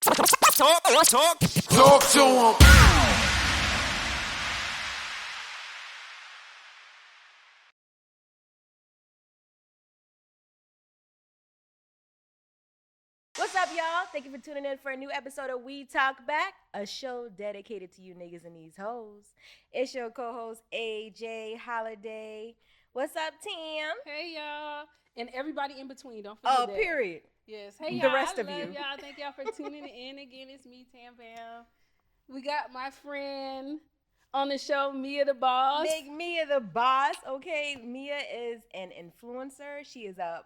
Talk to him. What's up, y'all? Thank you for tuning in for a new episode of We Talk Back, a show dedicated to you niggas and these hoes. It's your co-host, AJ Holiday. What's up, Tim? Hey, y'all. And everybody in between. Don't forget that. Period. Yes. Hey, The y'all. rest I of love you. y'all. Thank y'all for tuning in again. It's me, Tam Bam. We got my friend on the show, Mia the Boss. Make Mia the boss, okay? Mia is an influencer. She is a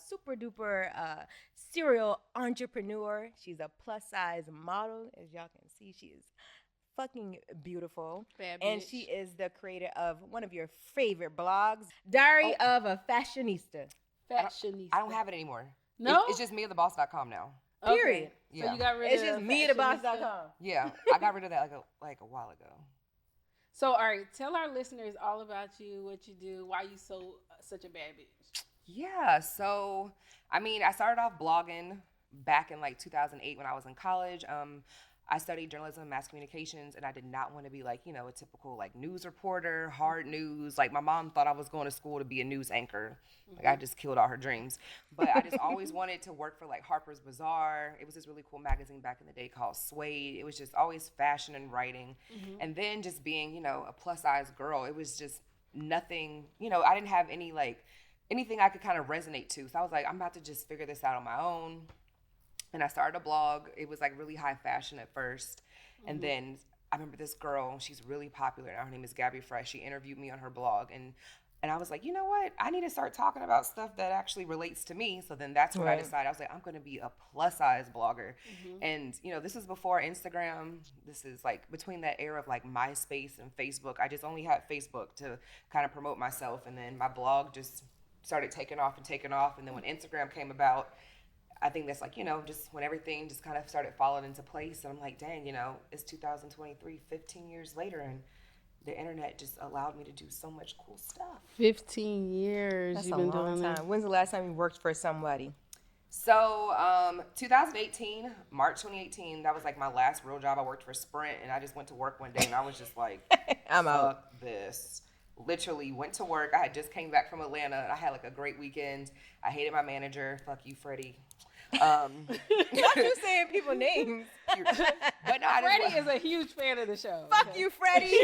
super duper serial entrepreneur. She's a plus size model. As y'all can see, she is fucking beautiful. Bad And bitch. she is the creator of one of your favorite blogs, Diary of a Fashionista. Fashionista. I don't have it anymore. No? It's just meatheboss.com now. Okay. Period. So Yeah. you got rid It's of just Fashionista. MiaTheBoss.com. Yeah, I got rid of that like a while ago. So, all right, tell our listeners all about you, what you do, why you such a bad bitch. Yeah, so I mean, I started off blogging back in like 2008 when I was in college. I studied journalism and mass communications, and I did not want to be like, you know, a typical like news reporter, hard news. Like my mom thought I was going to school to be a news anchor. Like I just killed all her dreams. But I just always wanted to work for like Harper's Bazaar. It was this really cool magazine back in the day called Suede. It was just always fashion and writing. And then just being, you know, a plus size girl, it was just nothing, you know, I didn't have any like anything I could kind of resonate to. So I was like, I'm about to just figure this out on my own. And I started a blog. It was like really high fashion at first. And then I remember this girl, she's really popular now. Her name is Gabby Fresh. She interviewed me on her blog. And I was like, you know what? I need to start talking about stuff that actually relates to me. So then that's when I decided, I was like, I'm going to be a plus size blogger. And, you know, this is before Instagram. This is like between that era of like MySpace and Facebook. I just only had Facebook to kind of promote myself. And then my blog just started taking off. And then when Instagram came about, I think that's like, you know, just when everything just kind of started falling into place. And I'm like, dang, you know, it's 2023, 15 years later, and the internet just allowed me to do so much cool stuff. 15 years That's you've a been long doing time. that. When's the last time you worked for somebody? So 2018, March 2018, that was like my last real job. I worked for Sprint, and I just went to work one day, and I was just like, I'm out. fuck this. Literally went to work. I had just came back from Atlanta, and I had like a great weekend. I hated my manager. Fuck you, Freddie. Why you saying people names? But no, Freddie is a huge fan of the show. Fuck you, Freddie.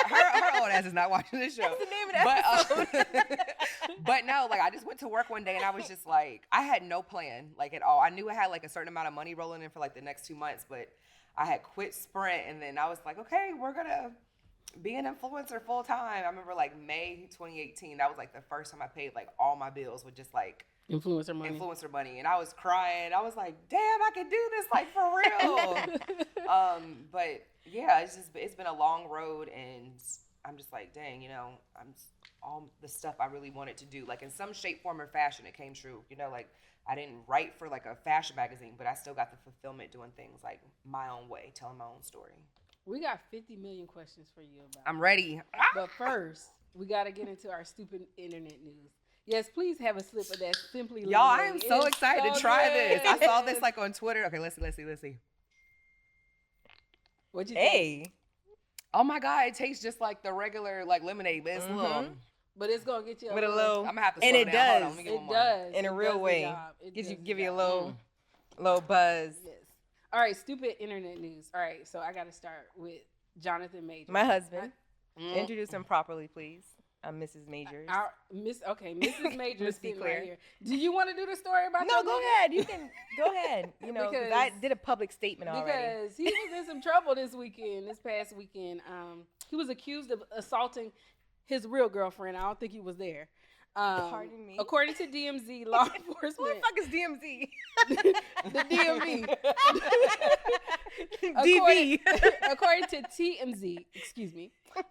her old ass is not watching this show. That's the name of the episode. But no, like I just went to work one day and I was just like, I had no plan like at all. I knew I had like a certain amount of money rolling in for like the next 2 months, but I had quit Sprint and then I was like, okay, we're gonna be an influencer full time. I remember like May 2018, that was like the first time I paid like all my bills with just like Influencer money. And I was crying. I was like, damn, I can do this like for real. But yeah, it's been a long road and I'm just like, dang, you know, all the stuff I really wanted to do, like in some shape, form, or fashion, it came true. You know, like I didn't write for like a fashion magazine, but I still got the fulfillment doing things like my own way, telling my own story. We got 50 million questions for you about I'm ready. But first, we got to get into our stupid internet news. Yes, please have a slip of that Simply Y'all, I Lemonade. am so It's excited so to try good. this. I saw this like on Twitter. Okay, let's see. What you think? Hey. Oh my God, it tastes just like the regular like lemonade, but it's a little. But it's gonna get you With a little. I'm gonna have to And slow it down. Hold on, does. let me get one It more. does. In a It real does the way. job. It does Give the you a job. little buzz. Yes. All right, stupid internet news. All right, so I got to start with Jonathan Majors. My husband. Introduce him properly, please. I'm Mrs. Majors. Mrs. Majors Let's be sitting clear. right here. Do you want to do the story about No, your go nigga? ahead. You can go ahead. You know, 'cause I did a public statement already. Because he was in some trouble this past weekend. He was accused of assaulting his real girlfriend. I don't think he was there. Pardon me? According to DMZ law Who the enforcement, fuck is DMZ? the DMV. DV. According to TMZ,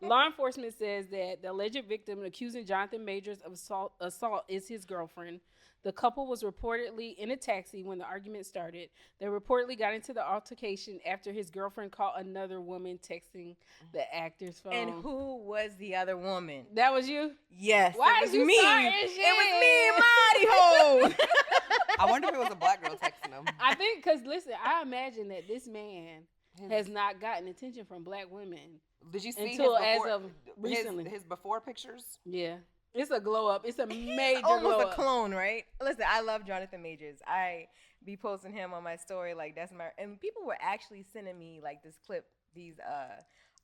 law enforcement says that the alleged victim accusing Jonathan Majors of assault is his girlfriend. The couple was reportedly in a taxi when the argument started. They reportedly got into the altercation after his girlfriend caught another woman texting the actor's phone. And who was the other woman? That was you? Yes. Why it was is you me. starting shit? It was me and Mighty Ho. I wonder if it was a black girl texting him. I think because listen, I imagine that this man has not gotten attention from black women. Did you see until his before, as of recently? His before pictures? Yeah, it's a glow up. It's a major almost glow a up. clone, right? Listen, I love Jonathan Majors. I be posting him on my story like that's my. And people were actually sending me like this clip, these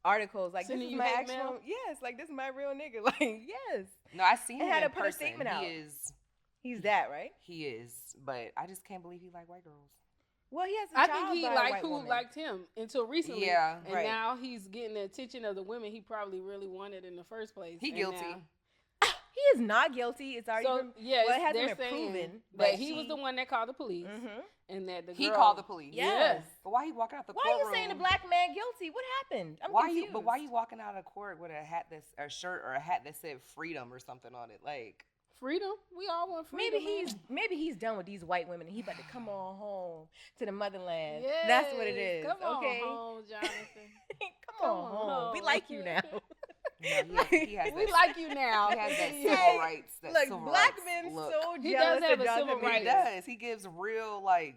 articles like Sending this is you my hate actual. mail? Yes, like this is my real nigga. Like yes, No, I seen It him had in to put a person. statement out. He is. He's that, right? He is, but I just can't believe he like white girls. Well, he has a I child think he by a liked white who woman. liked him until recently. Yeah, and right. now he's getting the attention of the women he probably really wanted in the first place. He And guilty. now- He is not guilty. It's already So been, yes, well, it hasn't they're been saying proven. that but he was the one that called the police, and that the girl, He called the police. Yes. But why he walking out the Why courtroom? are you saying the black man guilty? What happened? I'm Why confused. you? But why you walking out of court with a hat that's a shirt or a hat that said freedom or something on it? Like freedom. We all want freedom. Maybe he's done with these white women and he about to come on home to the motherland. Yes, That's what it is. Come on okay. home, Jonathan. Come on home. We like you now. no, he has We that, like you now. he has that Yeah. civil rights. That Look, civil black rights men look. so He jealous does have of a Jonathan civil Majors. He does. He gives real like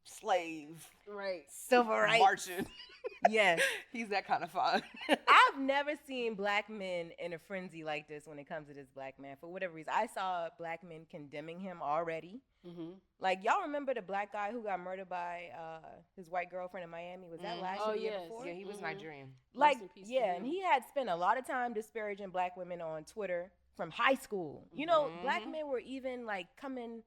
slave Right. Civil rights. marching. Yes. He's that kind of fun. I've never seen black men in a frenzy like this when it comes to this black man. For whatever reason, I saw black men condemning him already. Mm-hmm. Like, y'all remember the black guy who got murdered by his white girlfriend in Miami? Was that last year, Oh, the year yes. before? Yeah, he was Nigerian. Like, Rest in peace to yeah, him. and he had spent a lot of time disparaging black women on Twitter from high school. You know, black men were even like coming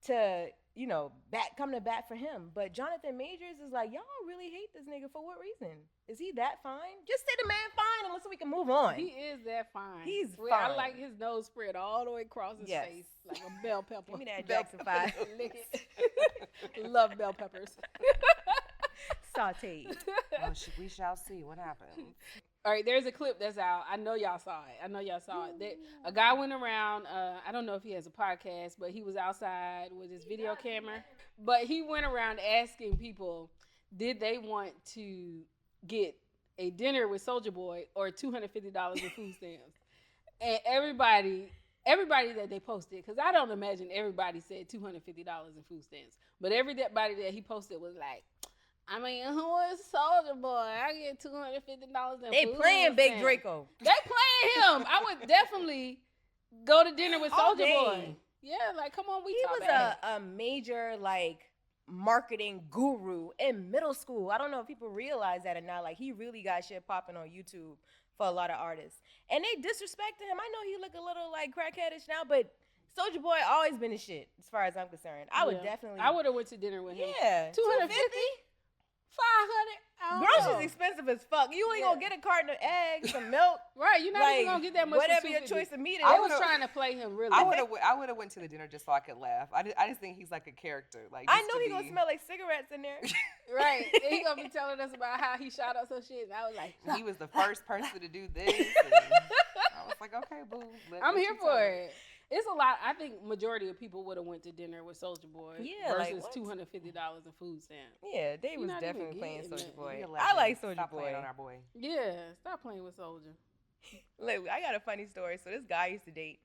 to, you know, come to bat for him. But Jonathan Majors is like, y'all really hate this nigga for what reason? Is he that fine? Just say the man fine and listen, we can move on. He is that fine. He's I fine. like his nose spread all the way across his Yes. face like a bell pepper. Give me that Jackson 5. Lick it. Love bell peppers. Sauteed. Well, we shall see what happens. All right, there's a clip that's out. I know y'all saw it. A guy went around. I don't know if he has a podcast, but he was outside with his video camera. But he went around asking people, did they want to get a dinner with Soulja Boy or $250 in food stamps? And everybody that they posted, because I don't imagine everybody said $250 in food stamps, but everybody that he posted was like, I mean, who is Soulja Boy? I get $250 in They food playing Big stamps. Draco. They playing him. I would definitely go to dinner with All Soulja day. Boy. Yeah, like come on, we He talk was about it. a major like marketing guru in middle school. I don't know if people realize that or not. Like he really got shit popping on YouTube for a lot of artists. And they disrespected him. I know he look a little like crackheadish now, but Soulja Boy always been a shit as far as I'm concerned. I would Yeah. definitely I would have went to dinner with him. Yeah. 250? 500? I don't know. Groceries expensive as fuck. You ain't Yeah. gonna get a carton of eggs, some milk. Right, you're not like, even gonna get that much. for whatever your 250. choice of meat is. I was would've- trying to play him really. I would have went to the dinner just so I could laugh. I just think he's like a character. Like I just know to he gonna be- smell like cigarettes in there. Right, and he gonna be telling us about how he shot up some shit. And I was like, He was the first person to do this. And I was like, okay, boo. I'm here for it. It's a lot. I think majority of people would have went to dinner with Soulja Boy Yeah, like, versus what? $250 in food stamps. Yeah, they was not even definitely playing getting Soulja it. Boy. He a I legend. like Soulja Stop Boy. playing on our boy. Yeah, stop playing with Soulja. Look, I got a funny story. So this guy I used to date.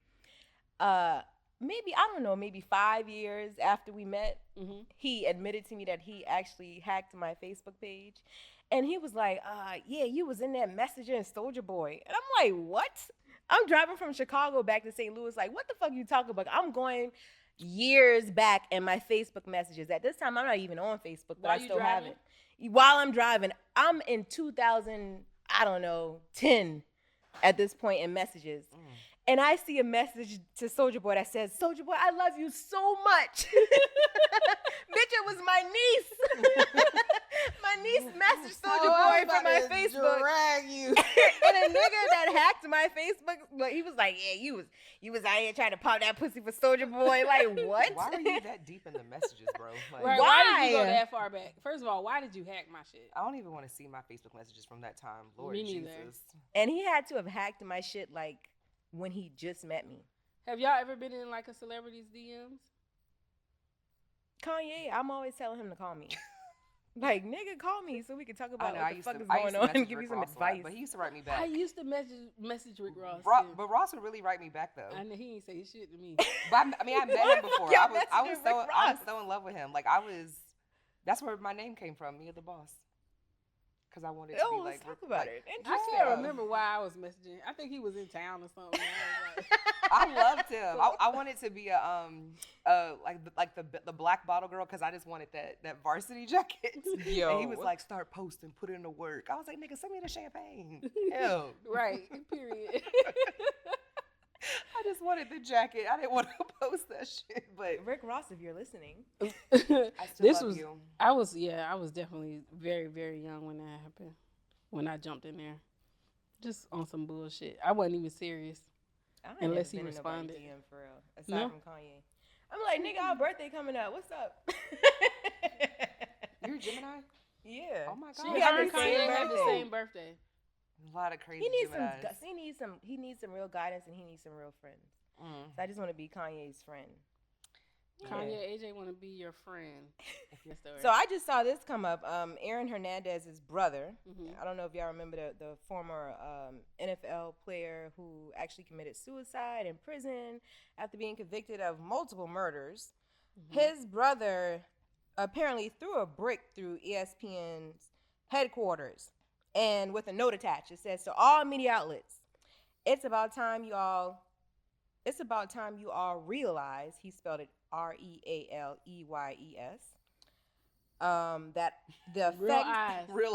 Maybe 5 years after we met, Mm-hmm. he admitted to me that he actually hacked my Facebook page. And he was like, yeah, you was in that messaging Soulja Boy. And I'm like, what? I'm driving from Chicago back to St. Louis. Like, what the fuck you talking about? I'm going years back in my Facebook messages. At this time, I'm not even on Facebook, but While I you still have driving? it. While I'm driving, I'm in 10 at this point in messages. And I see a message to Soulja Boy that says, Soulja Boy, I love you so much. Bitch, it was my niece. My niece messaged Soulja Boy from my Facebook. Drag you. And a nigga that hacked my Facebook, but he was like, yeah, you was out here trying to pop that pussy for Soulja Boy. Like, what? Why are you that deep in the messages, bro? Like, Right? Why did you go Why? that far back? First of all, why did you hack my shit? I don't even want to see my Facebook messages from that time. Lord Me neither. Jesus. And he had to have hacked my shit like when he just met me. Have y'all ever been in like a celebrity's DMs? Kanye, I'm always telling him to call me. Like, nigga, call me so we can talk I about know. what the fuck is I going used to on message and give Rick you some Ross a lot, advice. but he used to write me I back. used to message Rick Ross. too. But Ross would really write me back though. I know he ain't say shit to me. But I mean, I met Why him the fuck before. y'all I was messaging Rick Ross? so in love with him. Like I was. That's where my name came from. Mia the Boss. Because I wanted to Oh, be let's like. talk about like, it. I Interesting. can't remember why I was messaging. I think he was in town or something. I was like, I loved him. I wanted to be like the black bottle girl because I just wanted that varsity jacket. Yo. And he was like, start posting, put in the work. I was like, nigga, send me the champagne. Hell. right. Period. I just wanted the jacket. I didn't want to post that shit. But Rick Ross, if you're listening. I still This love was. you. I was definitely very, very young when that happened. When I jumped in there, just on some bullshit. I wasn't even serious. I ain't Unless never he been in nobody's responded. DM for real, aside No? from Kanye. I'm like, nigga, our birthday coming up. What's up? You're a Gemini? Yeah. Oh my She God. We got her and the same Kanye have the birthday. same birthday. A lot of crazy He needs Geminis. he needs some real guidance and he needs some real friends. So I just want to be Kanye's friend. Kanye, AJ want to be your friend. So I just saw this come up. Aaron Hernandez's brother. Mhm. I don't know if y'all remember the former NFL player who actually committed suicide in prison after being convicted of multiple murders. His brother apparently threw a brick through ESPN's headquarters, and with a note attached, it says to all media outlets, "It's about time you all realize," he spelled it REALEYES, that the effect, Real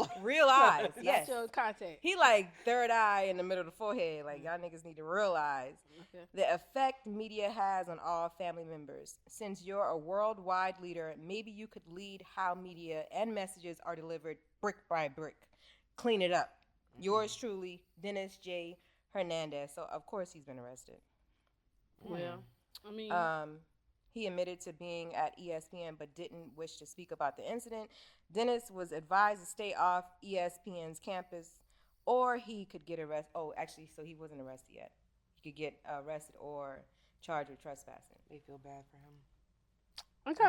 eyes. real eyes, That's yes. your contact. He like third eye in the middle of the forehead, like y'all niggas need to realize Okay. the effect media has on all family members. Since you're a worldwide leader, maybe you could lead how media and messages are delivered brick by brick. Clean it up. Yours truly, Dennis J. Hernandez. So of course he's been arrested. Well, I mean, He admitted to being at ESPN but didn't wish to speak about the incident. Dennis was advised to stay off ESPN's campus or he could get arrested. Oh, actually, so he wasn't arrested yet. He could get arrested or charged with trespassing. They feel bad for him.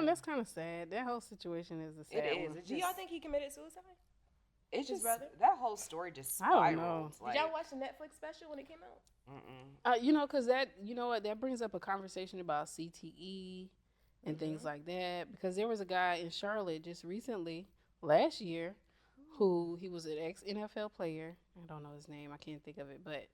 that's kind of sad. That whole situation is a sad It is. one. Do y'all think he committed suicide? It's his just brother? that whole story just I don't spiraled. know. Like, Did y'all watch the Netflix special when it came out? Because that, that brings up a conversation about CTE and things like that. Because there was a guy in Charlotte just recently, last year, who he was an ex-NFL player. I don't know his name. I can't think of it. But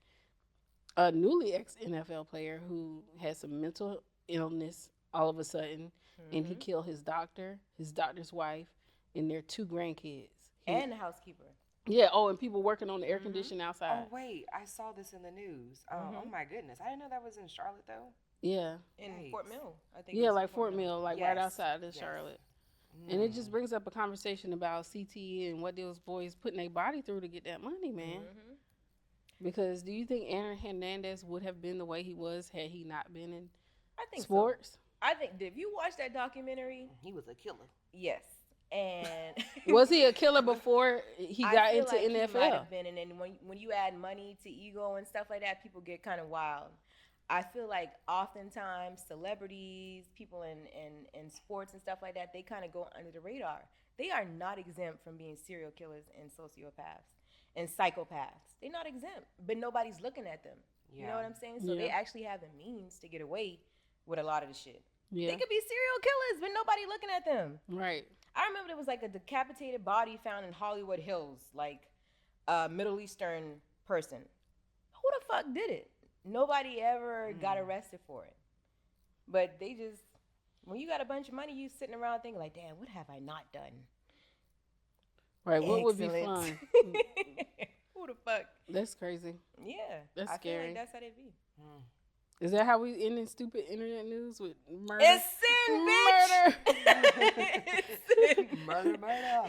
a newly ex-NFL player who had some mental illness all of a sudden. And he killed his doctor, his doctor's wife, and their 2 grandkids. And the housekeeper. Yeah. Oh, and people working on the air conditioning outside. Oh wait, I saw this in the news. Oh my goodness, I didn't know that was in Charlotte though. Yeah. In Yikes. Fort Mill, I think. Yeah, it was like Fort Mill, like right Yes. outside of Charlotte. And it just brings up a conversation about CTE and what those boys putting their body through to get that money, man. Because do you think Aaron Hernandez would have been the way he was had he not been in I think sports? So. I think if you watch that documentary, He was a killer. yes. And Was he a killer before he I got feel into like he might NFL? have been, and then when you add money to ego and stuff like that, people get kind of wild. I feel like oftentimes celebrities, people in sports and stuff like that, they kind of go under the radar. They are not exempt from being serial killers and sociopaths and psychopaths. They're not exempt, but nobody's looking at them. You know what I'm saying? So they actually have the means to get away with a lot of the shit. Yeah. They could be serial killers, but nobody looking at them. Right. I remember there was like a decapitated body found in Hollywood Hills, like a Middle Eastern person. Who the fuck did it? Nobody ever got arrested for it. But they just, when you got a bunch of money, you sitting around thinking like, damn, what have I not done? Right. What would be Excellent. fun? Who the fuck? That's crazy. Yeah. That's I scary. feel like that's how they be. Is that how we end in stupid internet news with murder? It's sin, bitch. It's sin. Murder.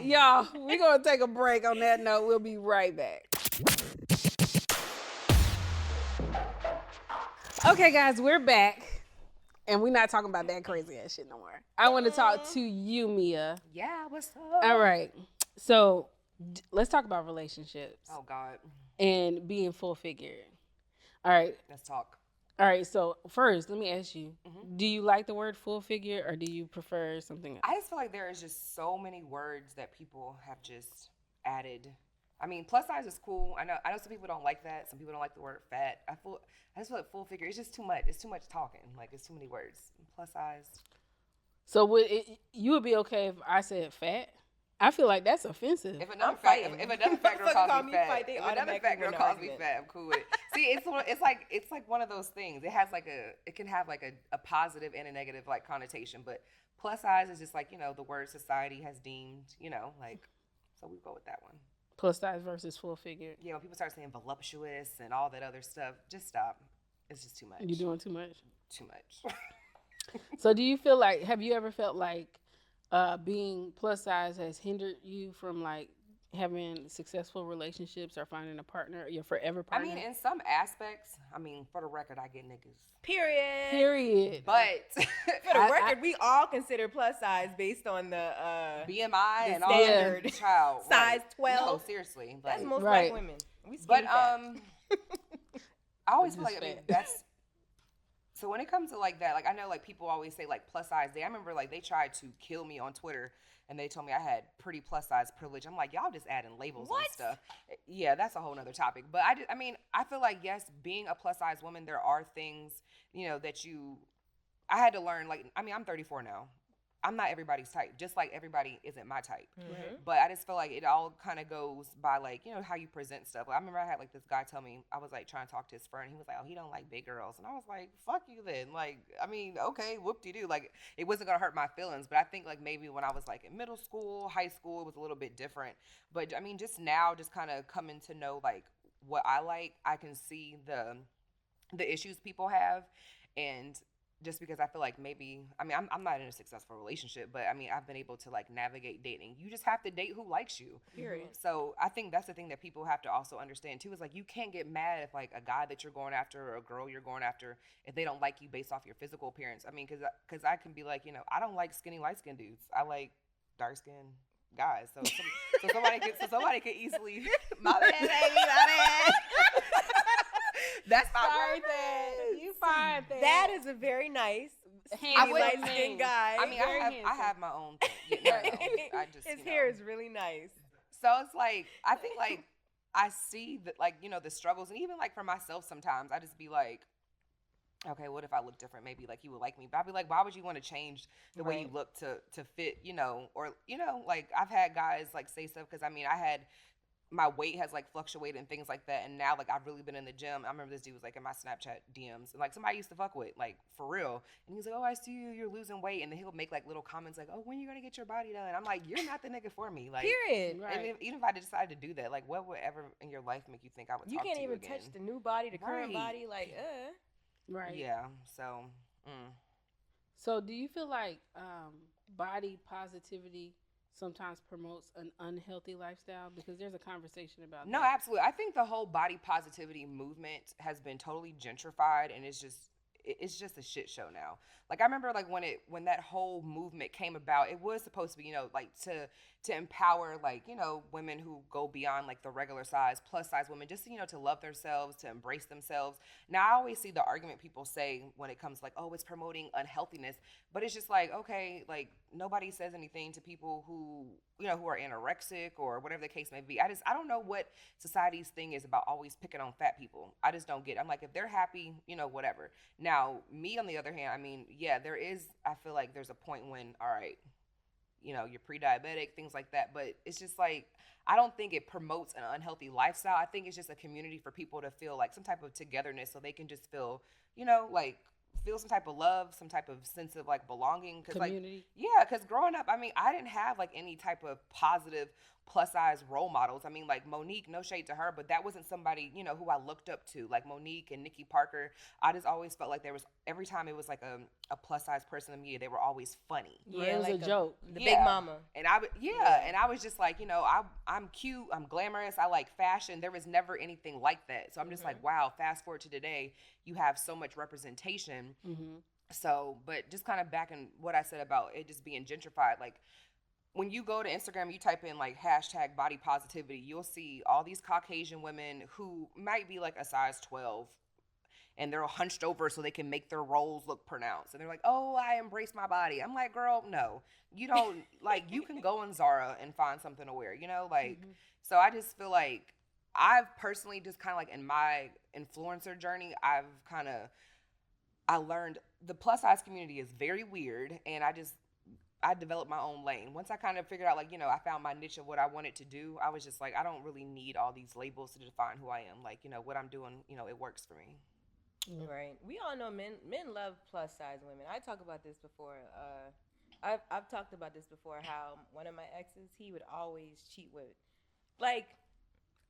Y'all, we're going to take a break on that note. We'll be right back. Okay, guys, we're back. And we're not talking about that crazy ass shit no more. I want to talk to you, Mia. Yeah, what's up? All right. So let's talk about relationships Oh God, and being full figured. All right. let's talk. All right, so first, let me ask you: Mm-hmm. do you like the word full figure, or do you prefer something else? I just feel like there is just so many words that people have just added. I mean, plus size is cool. I know some people don't like that. Some people don't like the word fat. I just feel like full figure. It's just too much. It's too much talking. Like it's too many words. Plus size. So you would be okay if I said fat? I feel like that's offensive. If another I'm fat, fighting. if another fat girl Motherfucker calls call me me fat, fight, they if another automatically fat girl win the calls me argument. fat, I'm cool with it. See, it's like one of those things. It can have like a positive and a negative like connotation, but plus size is just like the word society has deemed like, so we go with that one. Plus size versus full figure. Yeah, when people start saying voluptuous and all that other stuff, just stop. It's just too much. You're doing too much. Too much. So do you feel like, have you ever felt like being plus size has hindered you from like having successful relationships or finding a partner, your forever I partner? mean, in some aspects, for the record, I get niggas. Period. Period. But For the record, we all consider plus size based on the BMI the and all standard that child size right. 12. No, seriously. That's Like, most Right. black women. We but skinny fat. I always feel Just like fat. that's so when it comes to like that, like I know like people always say like plus size day. I remember like they tried to kill me on Twitter and they told me I had pretty plus size privilege. I'm like, y'all just adding labels What? and stuff. Yeah, that's a whole nother topic. But I feel like yes, being a plus size woman, there are things, that I had to learn. Like, I'm 34 now. I'm not everybody's type, just like everybody isn't my type. Mhm. But I just feel like it all kind of goes by like, how you present stuff. Like, I remember I had like this guy tell me, I was like trying to talk to his friend. He was like, oh, he don't like big girls. And I was like, fuck you then. Like, okay, whoop-de-doo. Like, it wasn't going to hurt my feelings. But I think like maybe when I was like in middle school, high school, it was a little bit different. But just now, just kind of coming to know like what I like, I can see the issues people have. And just because I feel like maybe, I'm not in a successful relationship, but I've been able to like navigate dating. You just have to date who likes you. Period. So I think that's the thing that people have to also understand too, is like you can't get mad if like a guy that you're going after or a girl you're going after, if they don't like you based off your physical appearance. Because I can be like, I don't like skinny light skinned dudes. I like dark skinned guys. So somebody could easily my bad, baby, my bad. That's not Sorry, word. Thad. You fine, Thad. That is a very nice, Handsome light man. skinned guy. Very I handsome. have my own thing. I just His hair is really nice. So it's like I think like I see that like the struggles, and even like for myself sometimes I just be like, okay, what if I look different? Maybe like he would like me, but I'd be like, why would you want to change the way you look to fit? Or like I've had guys like say stuff because I had. My weight has like fluctuated and things like that, and now like I've really been in the gym. I remember this dude was like in my Snapchat DMs, and like somebody used to fuck with, like for real, and he's like, oh, I see you're losing weight, and then he'll make like little comments like, oh, when you gonna get your body done? I'm like, you're not the nigga for me. Like, Period. Right. even if I decided to do that, like what would ever in your life make you think I would You talk can't to even you touch again? the new body, the current Right. body. Like, Right. Yeah, so So do you feel like body positivity sometimes promotes an unhealthy lifestyle? Because there's a conversation about no, that. absolutely. I think the whole body positivity movement has been totally gentrified, and it's just a shit show now. Like I remember like when that whole movement came about, it was supposed to be, like to empower like, women who go beyond like the regular size, plus size women, just, to love themselves, to embrace themselves. Now I always see the argument people say when it comes like, oh, it's promoting unhealthiness, but it's just like, okay, like nobody says anything to people who, who are anorexic or whatever the case may be. I don't know what society's thing is about always picking on fat people. I just don't get it. I'm like, if they're happy, whatever. Now, me on the other hand, yeah, I feel like there's a point when, all right, you're pre-diabetic, things like that. But it's just like, I don't think it promotes an unhealthy lifestyle. I think it's just a community for people to feel like some type of togetherness so they can just feel, like feel some type of love, some type of sense of like belonging. Cause Community. because growing up, I didn't have like any type of positive plus size role models. Like Monique, no shade to her, but that wasn't somebody, who I looked up to. Like Monique and Nikki Parker, I just always felt like there was, every time it was like a plus size person in media, they were always funny. Yeah, it was like a joke. The Yeah. big mama. And and I was just like, I'm cute, I'm glamorous, I like fashion. There was never anything like that. So I'm just like, wow, fast forward to today, you have so much representation. Mm-hmm. So, but just kind of back in what I said about it just being gentrified, like when you go to Instagram, you type in like hashtag body positivity, you'll see all these Caucasian women who might be like a size 12. and they're hunched over so they can make their rolls look pronounced. And they're like, oh, I embrace my body. I'm like, girl, no, you don't. Like, you can go in Zara and find something to wear, you know? Like, so I just feel like I've personally just kind of like in my influencer journey, I learned the plus size community is very weird, and I developed my own lane. Once I kind of figured out, like, you know, I found my niche of what I wanted to do, I was just like, I don't really need all these labels to define who I am. Like, you know, what I'm doing, you know, it works for me. Right. We all know men love plus size women. I talk about this before. I've talked about this before, how one of my exes, he would always cheat with, like,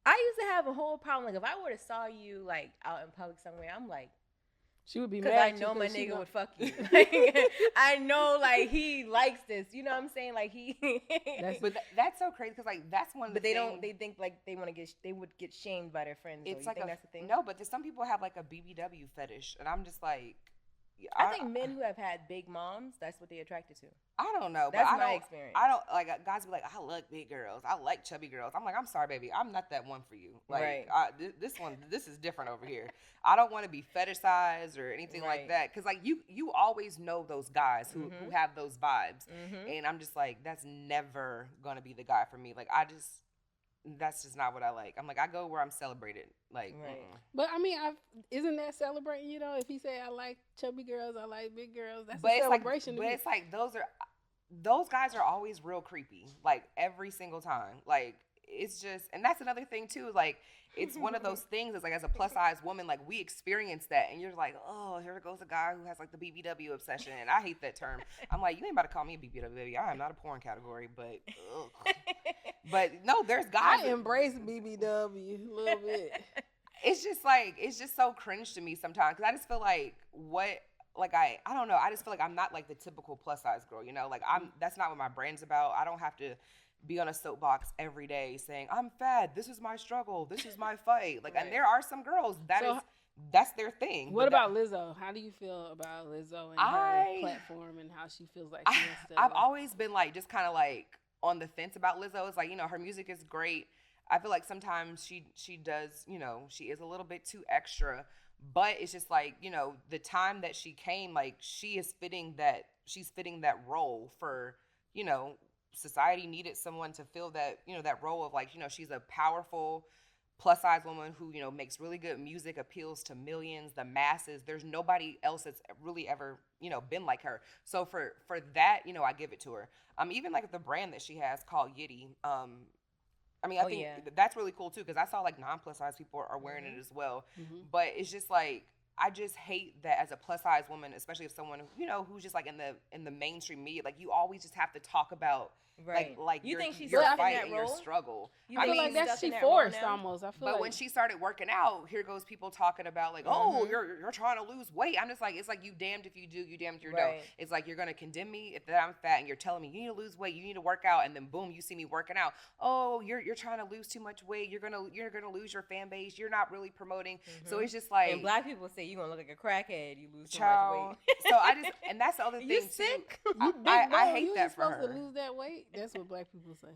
I used to have a whole problem. Like, if I would have saw you, like, out in public somewhere, I'm like, she would be because mad. I know my nigga would fuck you. Like, I know, like, he likes this. You know what I'm saying? Like, he. That's so crazy because, like, that's one of the things. But they think, like, they would get shamed by their friends. It's though. like think that's the thing? No, but some people have, like, a BBW fetish. And I'm just like. I think men who have had big moms, that's what they attracted to. I don't know. That's but my experience. I don't, like, guys be like, I like big girls. I like chubby girls. I'm like, I'm sorry, baby. I'm not that one for you. Like, right. This is different over here. I don't want to be fetishized or anything like that. Because, like, you always know those guys who have those vibes. And I'm just like, that's never going to be the guy for me. Like, that's just not what I like. I'm like, I go where I'm celebrated. Like, right. But I mean, isn't that celebrating? You know, if he say I like chubby girls, I like big girls, that's a celebration. But it's like those guys are always real creepy. Like, every single time. Like, it's just, and that's another thing too. Like, it's one of those things. It's like, as a plus size woman, like, we experience that, and you're like, oh, here goes a guy who has like the BBW obsession, and I hate that term. I'm like, you ain't about to call me a BBW baby. I am not a porn category, but. But no, there's guys. I embrace BBW a little bit. It's just so cringe to me sometimes, because I just feel like I don't know. I just feel like I'm not like the typical plus size girl, you know. Like, that's not what my brand's about. I don't have to be on a soapbox every day saying I'm fat. This is my struggle. This is my fight. Like, right. And there are some girls that's their thing. What about Lizzo? How do you feel about Lizzo and her platform and how she feels like she has to? I've always been like just kind of like on the fence about Lizzo. It's like, you know, her music is great. I feel like sometimes she does, you know, she is a little bit too extra, but it's just like, you know, the time that she came, like, she's fitting that role for, you know, society needed someone to fill that, you know, that role of, like, you know, she's a powerful plus size woman who, you know, makes really good music, appeals to millions, the masses. There's nobody else that's really ever, you know, been like her. So for that, you know, I give it to her. Even like the brand that she has called Yitty. I mean, I think that's really cool too, because I saw like non-plus size people are wearing it as well. But it's just like, I just hate that as a plus size woman, especially if someone, you know, who's just like in the mainstream media, like, you always just have to talk about like you think she's your stuck fight in that and role? your struggle. I feel like that's she forced almost. I feel but like when she started working out, here goes people talking about like, oh, you're trying to lose weight. I'm just like, it's like, you damned if you do, you damned if you don't. It's like, you're gonna condemn me if I'm fat, and you're telling me you need to lose weight, you need to work out, and then boom, you see me working out. Oh, you're trying to lose too much weight. You're gonna lose your fan base. You're not really promoting. So it's just like, and black people say you're gonna look like a crackhead. You lose too much weight. So I just, and that's the other thing you too. sick? I hate that for her. Supposed to lose that weight. That's what black people say.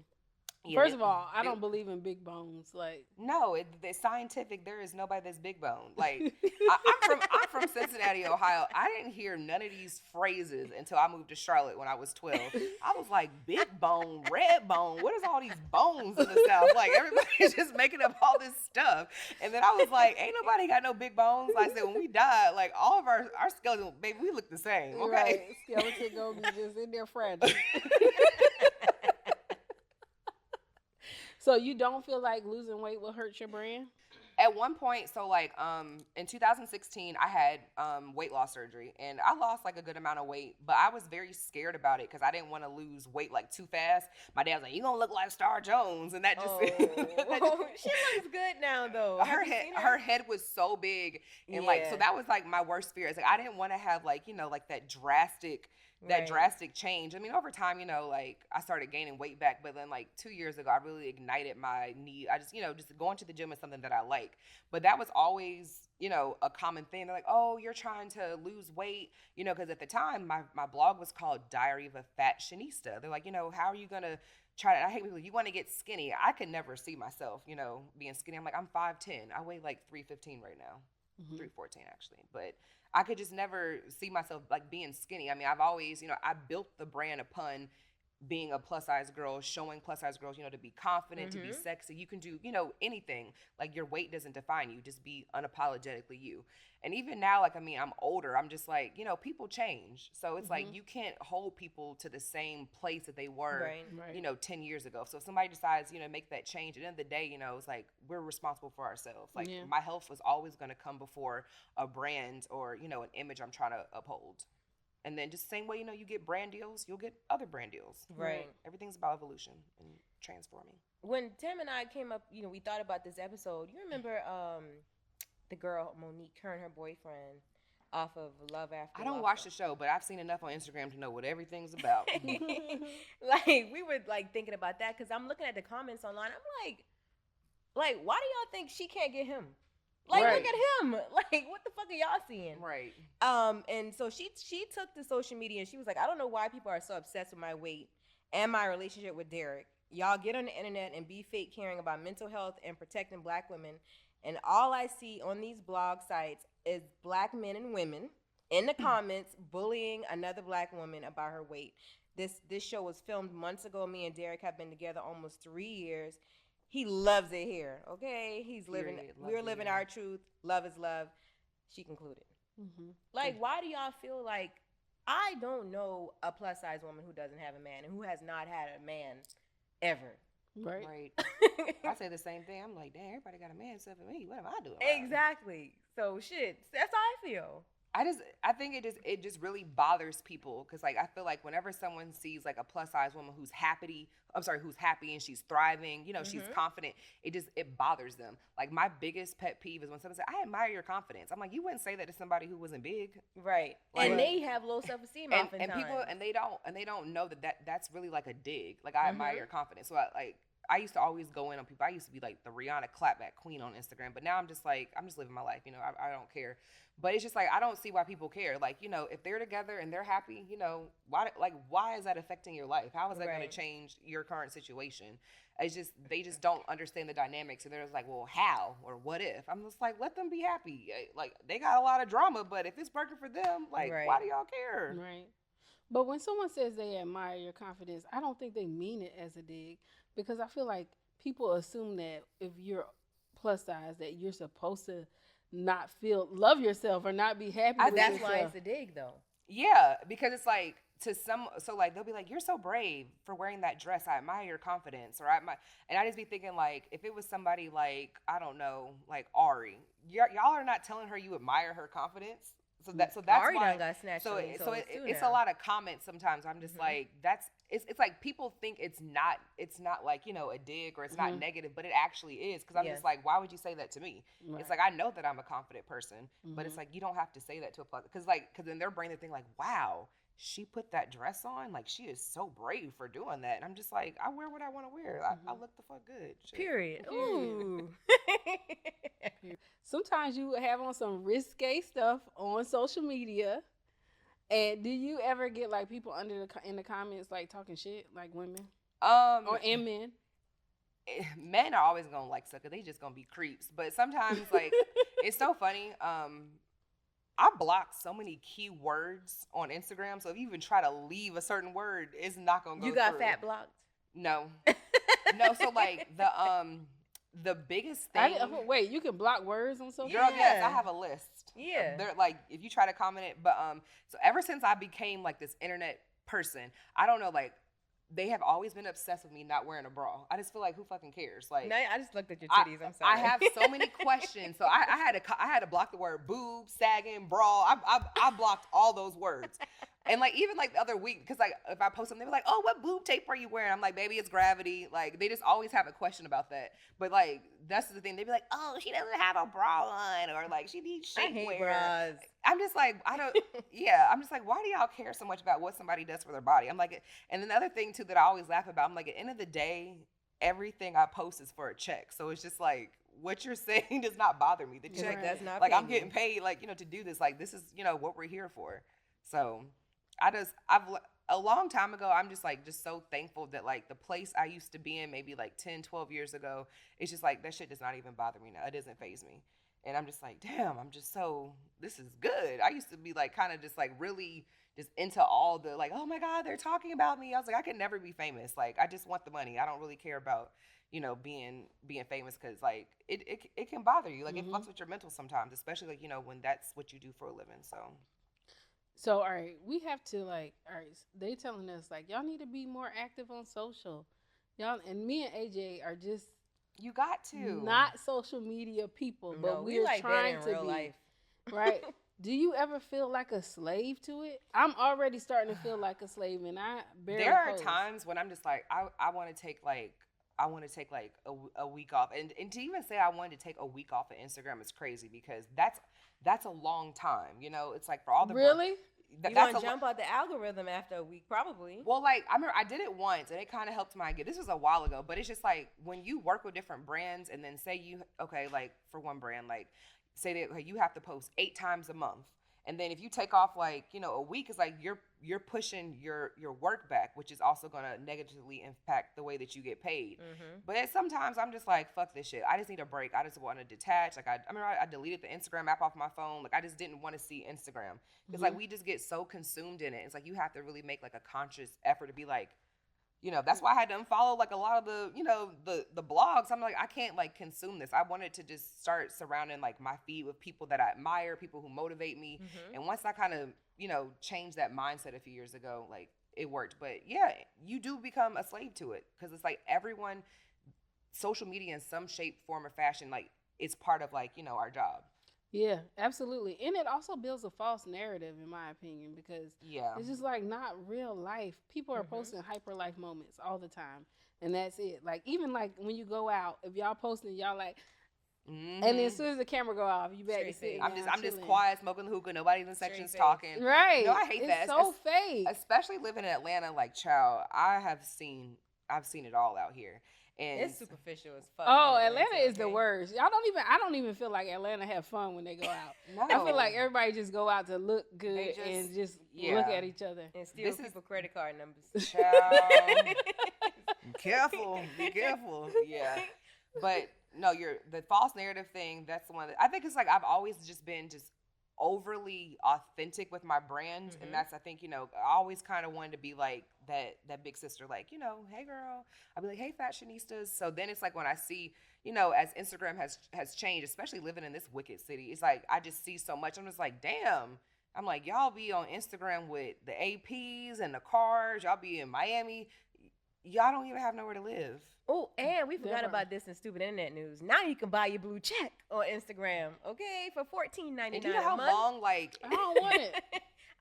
Yeah, First of all, I don't believe in big bones. Like, no, it's scientific. There is nobody that's big bone. Like, I'm from Cincinnati, Ohio. I didn't hear none of these phrases until I moved to Charlotte when I was 12. I was like, big bone, red bone. What is all these bones in the South? Like, everybody's just making up all this stuff. And then I was like, ain't nobody got no big bones. Like I said, when we died, like, all of our skeleton, baby, we look the same. Okay, right. Skeleton gonna be just in there fragile. So you don't feel like losing weight will hurt your brand? At one point, so like in 2016, I had weight loss surgery, and I lost like a good amount of weight, but I was very scared about it because I didn't want to lose weight like too fast. My dad was like, "You gonna look like Star Jones," and that just she looks good now though. Her head was so big, and like, so that was like my worst fear. It's like, I didn't want to have like, you know, like that drastic change. I mean, over time, you know, like, I started gaining weight back, but then like 2 years ago, I really ignited my need. I just, you know, just going to the gym is something that I like, but that was always, you know, a common thing. They're like, oh, you're trying to lose weight, you know, because at the time my blog was called Diary of a Fat Shinista. They're like, you know, how are you going to try to, I hate people, you want to get skinny. I could never see myself, you know, being skinny. I'm like, I'm 5'10". I weigh like 315 right now. 314 actually. But I could just never see myself like being skinny. I mean, I've always, I built the brand upon being a plus size girl, showing plus size girls, to be confident, to be sexy. You can do, anything. Like your weight doesn't define you. Just be unapologetically you. And even now, like, I mean, I'm older. I'm just like, people change. So it's like you can't hold people to the same place that they were, 10 years ago. So if somebody decides, make that change, at the end of the day, it's like we're responsible for ourselves. Like my health was always going to come before a brand or, an image I'm trying to uphold. And then just the same way, you get brand deals, you'll get other brand deals. Right. Everything's about evolution and transforming. When Tim and I came up, we thought about this episode. You remember the girl, Monique, her and her boyfriend off of Love After I don't Love watch the show, but I've seen enough on Instagram to know what everything's about. Like, we were, like, thinking about that because I'm looking at the comments online. I'm like, why do y'all think she can't get him? Like, look at him. Like, what the fuck are y'all seeing? Right. And so she took to social media and she was like, I don't know why people are so obsessed with my weight and my relationship with Derek. Y'all get on the internet and be fake caring about mental health and protecting black women. And all I see on these blog sites is black men and women in the comments bullying another black woman about her weight. This show was filmed months ago. Me and Derek have been together almost 3 years. He loves it here, okay? He's living, we're living our truth. Love is love. She concluded. Like, why do y'all feel like, I don't know a plus size woman who doesn't have a man and who has not had a man ever. Right. I say the same thing. I'm like, damn, everybody got a man except for me. What am I doing? Exactly. So shit, that's how I feel. I think it just really bothers people because like I feel like whenever someone sees like a plus size woman who's happy and she's thriving, she's confident, it bothers them. Like my biggest pet peeve is when someone says, "I admire your confidence." I'm like, you wouldn't say that to somebody who wasn't big, right? Like, and they have low self-esteem oftentimes. And people they don't know that's really like a dig. Like I admire your confidence. So I used to always go in on people. I used to be like the Rihanna clapback queen on Instagram, but now I'm just living my life. I don't care. But it's just like, I don't see why people care. Like, if they're together and they're happy, why is that affecting your life? How is that going to change your current situation? It's just, they just don't understand the dynamics. And they're just like, well, how or what if? I'm just like, let them be happy. Like, they got a lot of drama, but if it's working for them, like, why do y'all care? Right. But when someone says they admire your confidence, I don't think they mean it as a dig, because I feel like people assume that if you're plus size that you're supposed to not love yourself or not be happy with that's yourself. Why it's a dig though. Yeah, because it's like so like they'll be like, you're so brave for wearing that dress. I admire your confidence. And I just be thinking like, if it was somebody like, I don't know, like Ari, y'all are not telling her you admire her confidence. So that's Ari why. Done got snatched It's a lot of comments sometimes. I'm just like, it's like people think it's not like, a dig or it's not negative, but it actually is. Cause I'm just like, why would you say that to me? Right. It's like, I know that I'm a confident person, but it's like, you don't have to say that to a plus. Cause in their brain, they think like, wow, she put that dress on. Like she is so brave for doing that. And I'm just like, I wear what I want to wear. I look the fuck good. Shit. Period. Ooh. Sometimes you have on some risque stuff on social media. And do you ever get like people in the comments like talking shit, like women and men? Men are always gonna like sucker. They just gonna be creeps. But sometimes like it's so funny. I block so many key words on Instagram. So if you even try to leave a certain word, it's not gonna go. You got through. fat blocked? No. So like the biggest thing. Wait, you can block words on social? Girl, yes, I have a list. Yeah. They're like, if you try to comment it, but so ever since I became like this internet person, I don't know, like they have always been obsessed with me not wearing a bra. I just feel like, who fucking cares? Like, no, I just looked at your titties. I'm sorry. I have so many questions, so I had to block the word boob, sagging, bra. I blocked all those words. And like even like the other week, because like if I post something, they were like, "Oh, what boob tape are you wearing?" I'm like, "Baby, it's gravity." Like they just always have a question about that. But like that's the thing. They'd be like, "Oh, she doesn't have a bra on," or like she needs shapewear. Bras. I'm just like, I don't. Yeah, I'm just like, why do y'all care so much about what somebody does for their body? I'm like, and then the other thing too that I always laugh about, I'm like, at the end of the day, everything I post is for a check. So it's just like, what you're saying does not bother me. The check, like, that's not like I'm getting paid, like to do this. Like this is what we're here for. So. A long time ago, I'm just so thankful that like the place I used to be in maybe like 10, 12 years ago, it's just like that shit does not even bother me now. It doesn't faze me. And I'm just like, damn, this is good. I used to be like kind of just like really just into all the like, oh my God, they're talking about me. I was like, I could never be famous. Like, I just want the money. I don't really care about, being famous, because like it can bother you. Like it fucks with your mental sometimes, especially like, when that's what you do for a living. So, all right, we have to like, all right, they telling us like y'all need to be more active on social. Y'all and me and AJ are just You got to. not social media people, but No, we we're like that trying in to real be. life. Right? Do you ever feel like a slave to it? I'm already starting to feel like a slave, and I barely. There are post. times when I'm just like, I want to take like a week off, and to even say I wanted to take a week off of Instagram is crazy, because that's a long time. It's like for all the Really. You want to jump out the algorithm after a week, probably. Well, like I remember I did it once, and it kind of helped my get. This was a while ago, but it's just like when you work with different brands, and then say like for one brand, like say that okay, you have to post 8 times a month, and then if you take off like a week, it's like you're pushing your work back, which is also gonna negatively impact the way that you get paid. But sometimes I'm just like, fuck this shit. I just need a break. I just want to detach. Like I remember I deleted the Instagram app off my phone. Like I just didn't want to see Instagram, because like we just get so consumed in it. It's like you have to really make like a conscious effort to be like, that's why I had to unfollow like a lot of the blogs. I'm like, I can't like consume this. I wanted to just start surrounding like my feed with people that I admire, people who motivate me. And once I kind of, changed that mindset a few years ago, like it worked. But yeah, you do become a slave to it, because it's like everyone, social media in some shape, form, or fashion, like it's part of like, our job. Yeah, absolutely. And it also builds a false narrative, in my opinion, because it's just like not real life. People are posting hyper life moments all the time, and that's it. Like even like when you go out, if y'all posting, y'all like, and then as soon as the camera go off, you back to sitting. I'm just quiet, smoking the hookah. Nobody in the section's talking. Right. No, I hate that. It's so fake. Especially living in Atlanta, like child, I've seen it all out here. And it's superficial as fuck. Oh, Atlanta is the worst. I don't even feel like Atlanta have fun when they go out. No. I feel like everybody just go out to look good and just look at each other. And steal people's credit card numbers. Child. Be careful. Yeah. But no, the false narrative thing, that's the one that I think it's like I've always just been just overly authentic with my brand, and that's I think I always kind of wanted to be like that big sister, like hey girl, I'd be like, hey fashionistas. So then it's like when I see as Instagram has changed, especially living in this wicked city, it's like I just see so much. I'm just like, damn. I'm like, y'all be on Instagram with the APs and the cars, y'all be in Miami, y'all don't even have nowhere to live. Oh, and we forgot about this in stupid internet news. Now you can buy your blue check on Instagram, okay, for $14.99 and do you know how a month. long, like I don't want it.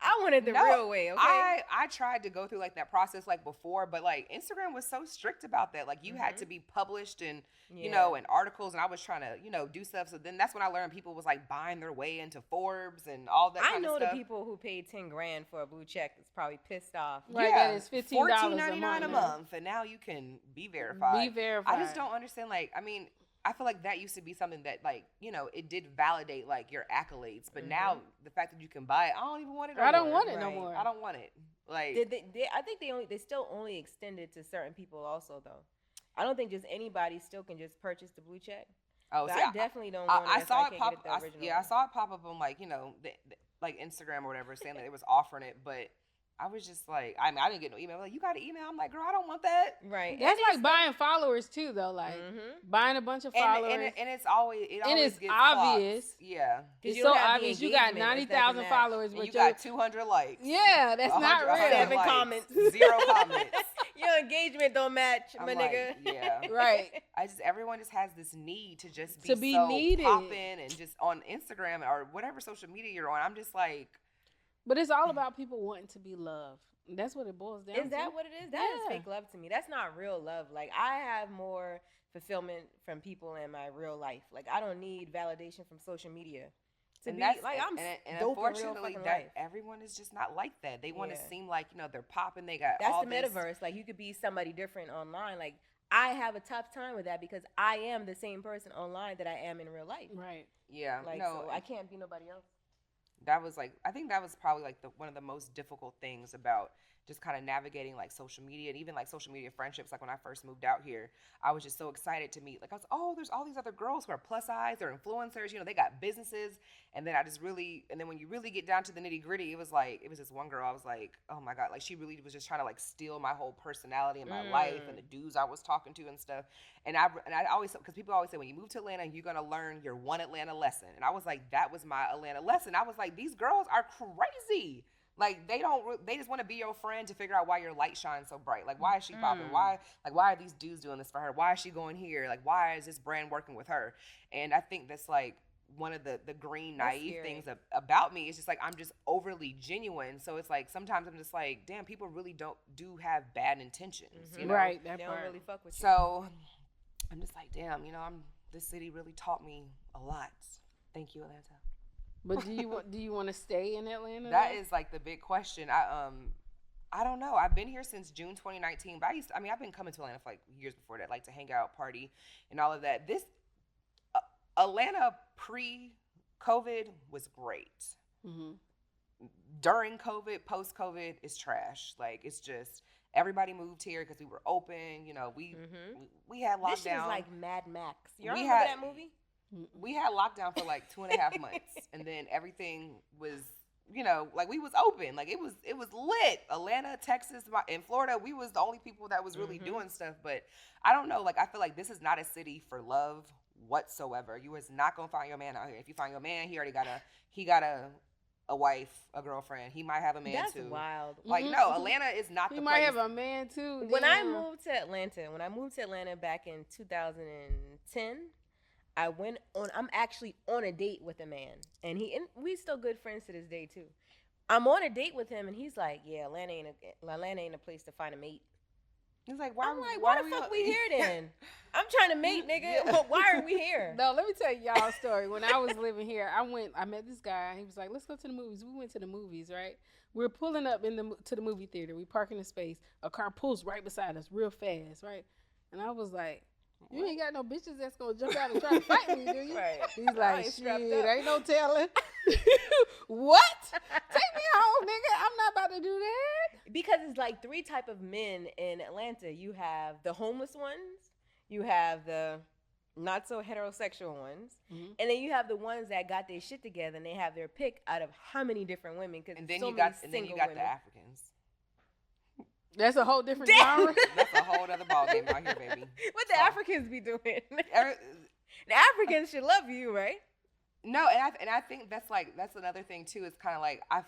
I wanted the real way, okay? I tried to go through like that process like before, but like Instagram was so strict about that. Like you had to be published in, in articles, and I was trying to, do stuff. So then that's when I learned people was like buying their way into Forbes and all that kind of stuff. I know the people who paid $10,000 for a blue check is probably pissed off. Right, that is $15 $14.99 a month, and now you can be verified. Be verified. I just don't understand. Like, I mean, I feel like that used to be something that, like, it did validate, like, your accolades. But now, the fact that you can buy it, I don't even want it no more. I don't want it no more. I don't want it. Like, I think they still only extended to certain people also, though. I don't think just anybody still can just purchase the blue check. Oh, so I definitely don't want it. I saw it pop. I saw it pop up on, like, like Instagram or whatever, saying that it was offering it, but I was just like, I mean, I didn't get no email. Like, you got an email? I'm like, girl, I don't want that. Right. That's like buying followers too, though. Like buying a bunch of followers. And it's always it's obvious. Clocked. Yeah. It's so obvious. You got 90,000 followers, but you got 200 likes. Yeah, that's not real. 7 comments. 0 comments. Your engagement don't match, my nigga. Yeah. Right. Everyone just has this need to just be so needed. poppin' and just on Instagram or whatever social media you're on. I'm just like. But it's all about people wanting to be loved. That's what it boils down to. Is that what it is? That is fake love to me. That's not real love. Like, I have more fulfillment from people in my real life. Like, I don't need validation from social media. And unfortunately, everyone is just not like that. They want to seem like, they're popping. They got that's all the this. Metaverse. Like, you could be somebody different online. Like, I have a tough time with that because I am the same person online that I am in real life. Right. Yeah. Like, so I can't be nobody else. That was like, I think that was probably like one of the most difficult things about just kind of navigating like social media and even like social media friendships. Like when I first moved out here, I was just so excited to meet, like I was, oh, there's all these other girls who are plus size, they're influencers, they got businesses. And then and then when you really get down to the nitty gritty, it was this one girl, I was like, oh my God, like she really was just trying to like steal my whole personality and my life and the dudes I was talking to and stuff. And I always, because people always say when you move to Atlanta, you're going to learn your one Atlanta lesson. And I was like, that was my Atlanta lesson. I was like, these girls are crazy. Like they just want to be your friend to figure out why your light shines so bright. Like why is she popping? Why are these dudes doing this for her? Why is she going here? Like why is this brand working with her? And I think that's like one of the green naive things about me is just like I'm just overly genuine. So it's like sometimes I'm just like, damn, people really do have bad intentions. Right, they don't really fuck with you. So I'm just like, damn, this city really taught me a lot. Thank you, Atlanta. But do you want to stay in Atlanta? That is like the big question. I don't know. I've been here since June 2019, but I've been coming to Atlanta for like years before that, like to hang out, party, and all of that. This Atlanta pre-COVID was great. Mm-hmm. During COVID, post-COVID is trash. Like it's just everybody moved here because we were open. We had lockdown. This is like Mad Max. You remember that movie? We had lockdown for like 2.5 months, and then everything was, like we was open, like it was lit. Atlanta, Texas, and Florida, we was the only people that was really doing stuff. But I don't know, like I feel like this is not a city for love whatsoever. You was not gonna find your man out here. If you find your man, he got a wife, a girlfriend. He might have a man too. That's wild. Like no, Atlanta is not the place. He might have a man too. When I moved to Atlanta back in 2010. I'm actually on a date with a man, and we still good friends to this day too. I'm on a date with him, and he's like, "Yeah, Atlanta ain't a place to find a mate." He's like, why the fuck we here then? I'm trying to mate, nigga. Why are we here? No, let me tell y'all a story. When I was living here, I met this guy. He was like, "Let's go to the movies." We went to the movies, right? We're pulling up to the movie theater. We park in the space. A car pulls right beside us, real fast, right? And I was like, you ain't got no bitches that's gonna jump out and try to fight me, do you? Right. He's like, shit, ain't no telling. What? Take me home, nigga. I'm not about to do that. Because it's like 3 type of men in Atlanta. You have the homeless ones, you have the not so heterosexual ones, and then you have the ones that got their shit together and they have their pick out of how many different women. And then you got the Africans. That's a whole different genre. That's a whole other ballgame out here, baby. What the Africans be doing? The Africans should love you, right? No, and I think that's another thing too. It's kind of like I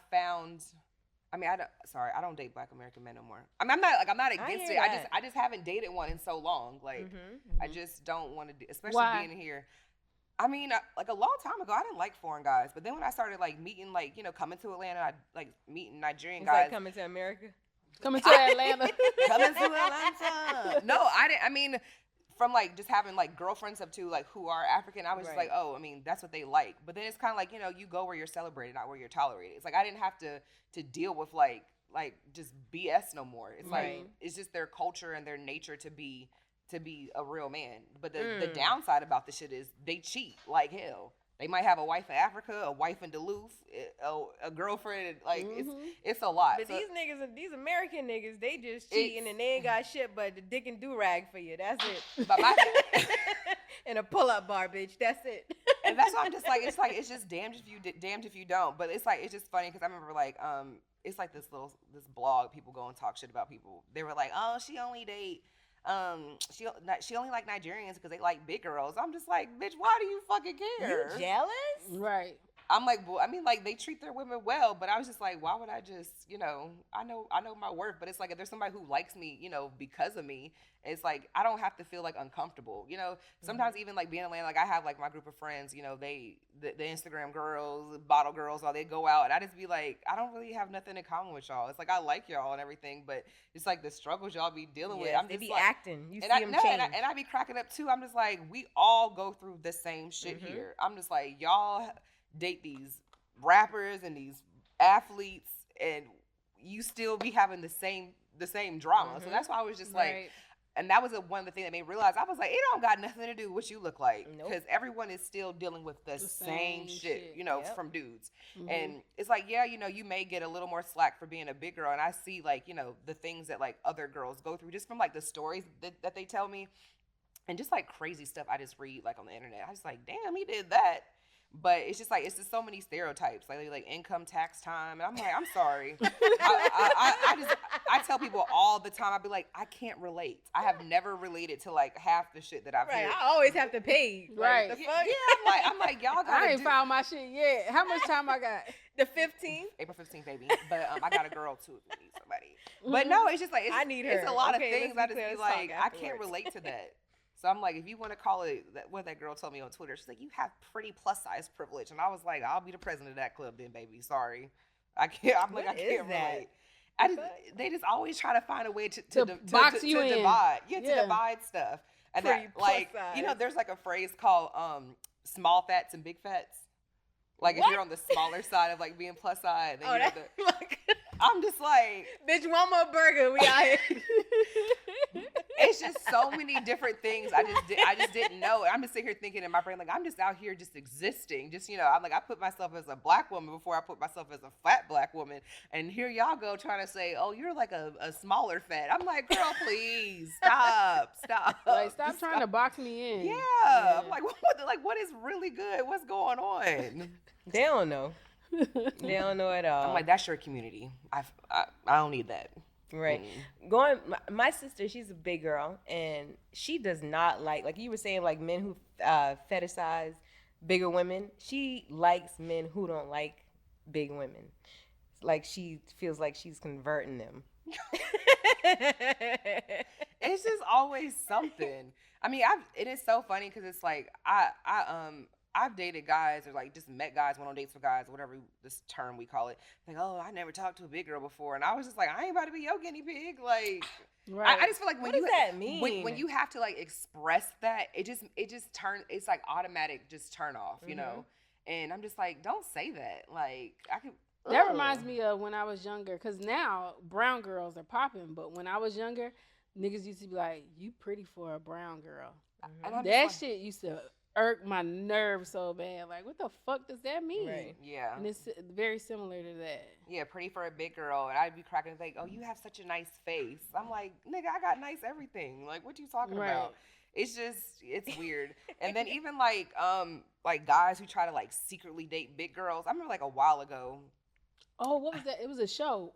don't date Black American men no more. I'm not against it. I just haven't dated one in so long. Like I just don't want to, especially being here. I mean, like a long time ago, I didn't like foreign guys, but then when I started like meeting, like coming to Atlanta, I like meeting Nigerian guys. Like coming to America. Coming to Atlanta. Coming to Atlanta. No, I didn't. I mean, from like just having like girlfriends up to like who are African, I was just like, oh, I mean, that's what they like. But then it's kind of like, you go where you're celebrated, not where you're tolerated. It's like I didn't have to deal with like just BS no more. It's like it's just their culture and their nature to be a real man. But the downside about this shit is they cheat like hell. They might have a wife in Africa, a wife in Duluth, a girlfriend. Like it's a lot. But these American niggas, they just cheating and they ain't got shit but the dick and do rag for you. That's it. But and a pull up bar, bitch. That's it. And that's why I'm just like it's just damned if you don't. But it's just funny because I remember like it's like this blog people go and talk shit about people. They were like, oh, she only date. She only like Nigerians because they like big girls. I'm just like, bitch, why do you fucking care? You jealous? Right. I'm like, well, I mean, like they treat their women well, but I was just like, why would I just, I know my worth, but it's like if there's somebody who likes me, because of me, it's like I don't have to feel like uncomfortable. Sometimes even like being in Atlanta, like I have like my group of friends, the Instagram girls, bottle girls, all they go out, and I just be like, I don't really have nothing in common with y'all. It's like I like y'all and everything, but it's like the struggles y'all be dealing with. They be like, acting. You see them change. And I be cracking up too. I'm just like, we all go through the same shit here. I'm just like, y'all date these rappers and these athletes, and you still be having the same drama. So that's why I was just like, And that was one of the things that made me realize, I was like, it don't got nothing to do with what you look like. Nope. Because everyone is still dealing with the same shit, you know, Yep. from dudes. And it's like, yeah, you know, you may get a little more slack for being a big girl. And I see, like, you know, the things that, like, other girls go through just from, like, the stories that they tell me. And just, like, crazy stuff I just read, like, on the internet. I was like, damn, he did that. But it's just like, it's just so many stereotypes, like income tax time. And I'm like, I'm sorry. I tell people all the time, I'd be like, I can't relate. I have never related to like half the shit that I've Right. heard. I always have to pay. Right. Like, the Yeah, fuck? I'm like, y'all gotta I ain't found my shit yet. How much time I got? The 15th. April 15th, baby. But I got a girl too if you need somebody. But no, it's just like, I need it's her. a lot Okay, of things. I let's just be be clear, let's like, talk I can't afterwards. relate to that. So I'm like, if you want to call it, what that girl told me on Twitter, she's like, you have pretty plus size privilege. And I was like, I'll be the president of that club then, baby. Sorry. I can't, I'm like, What I can't is that? relate. They just always try to find a way to box you in. divide. Yeah, Yeah. to divide stuff. And Pretty that, plus like, you know, size. there's like a phrase called small fats and big fats. Like if What? you're on the smaller side of like being plus size, then Oh, you're that's like, I'm just like, bitch, one more burger. We out here. it's just so many different things I just didn't know. I'm just sitting here thinking in my brain, like, I'm just out here just existing. Just, you know, I'm like, I put myself as a black woman before I put myself as a fat black woman. And here y'all go trying to say, oh, you're like a smaller fat. I'm like, girl, please stop. Like, stop Just trying to box me in. Yeah. I'm like, what is really good? What's going on? They don't know. They don't know at all. I'm like, that's your community. I don't need that. Right. My sister, she's a big girl, and she does not like you were saying, like men who fetishize bigger women. She likes men who don't like big women. Like she feels like she's converting them. It's just always something. I mean, it is so funny because it's like I've dated guys or like just met guys, went on dates with guys, whatever this term we call it. Like, oh, I never talked to a big girl before, and I was just like, I ain't about to be your guinea pig. Like, Right. I just feel like What does that mean? when you have to like express that, it just turns. It's like automatic, just turn off, you know. And I'm just like, don't say that. Like, I could. That reminds me of when I was younger, because now brown girls are popping, but when I was younger, niggas used to be like, you pretty for a brown girl. And I'm just That like, shit used to irk my nerves so bad. Like, what the fuck does that mean? Right. yeah. And it's very similar to that. Yeah, pretty for a big girl. And I'd be cracking like, oh, you have such a nice face. I'm like, nigga, I got nice everything. Like, what you talking Right. about? It's just, it's weird. And then even like guys who try to like secretly date big girls. I remember like a while ago. Oh, what was that? It was a show,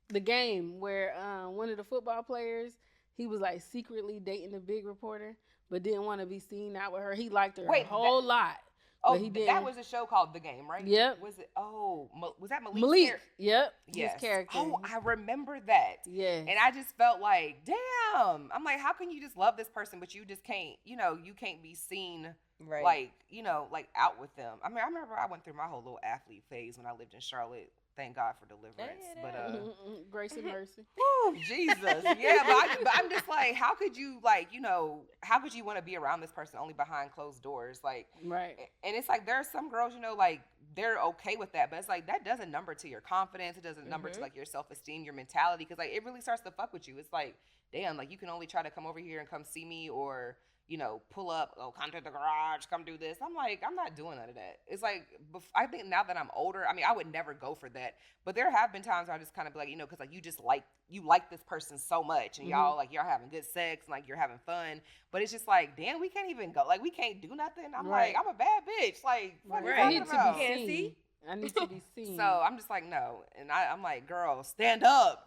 The Game, where one of the football players, he was like secretly dating a big reporter, but didn't want to be seen out with her. He liked her Wait, a whole lot. Oh, but he didn't. that was a show called The Game, right? Yep. Was it? Oh, was that Malik's Malik. character? Yep. Yes. His character. Oh, I remember that. Yeah. And I just felt like, damn. I'm like, how can you just love this person, but you just can't, you know, you can't be seen, Right. like, you know, like out with them. I mean, I remember I went through my whole little athlete phase when I lived in Charlotte. Thank God for deliverance. Yeah, But Grace and mercy. whew, Jesus. Yeah, but I'm just like, how could you, like, you know, how could you want to be around this person only behind closed doors? Like, Right. and it's like, there are some girls, you know, like, they're okay with that, but it's like, that doesn't number to your confidence. It doesn't number to, like, your self-esteem, your mentality, because, like, it really starts to fuck with you. It's like, damn, like, you can only try to come over here and come see me or, you know, pull up, oh, come to the garage, come do this. I'm like, I'm not doing none of that. It's like, I think now that I'm older, I mean, I would never go for that. But there have been times where I just kind of be like, you know, because like you like this person so much, and y'all having good sex, and like you're having fun. But it's just like, damn, we can't even go. Like, we can't do nothing. I'm Right. like, I'm a bad bitch. Like, what are you I talking need to about? be Can't seen. see? I need to be seen. So I'm just like, no. And I'm like, girl, stand up.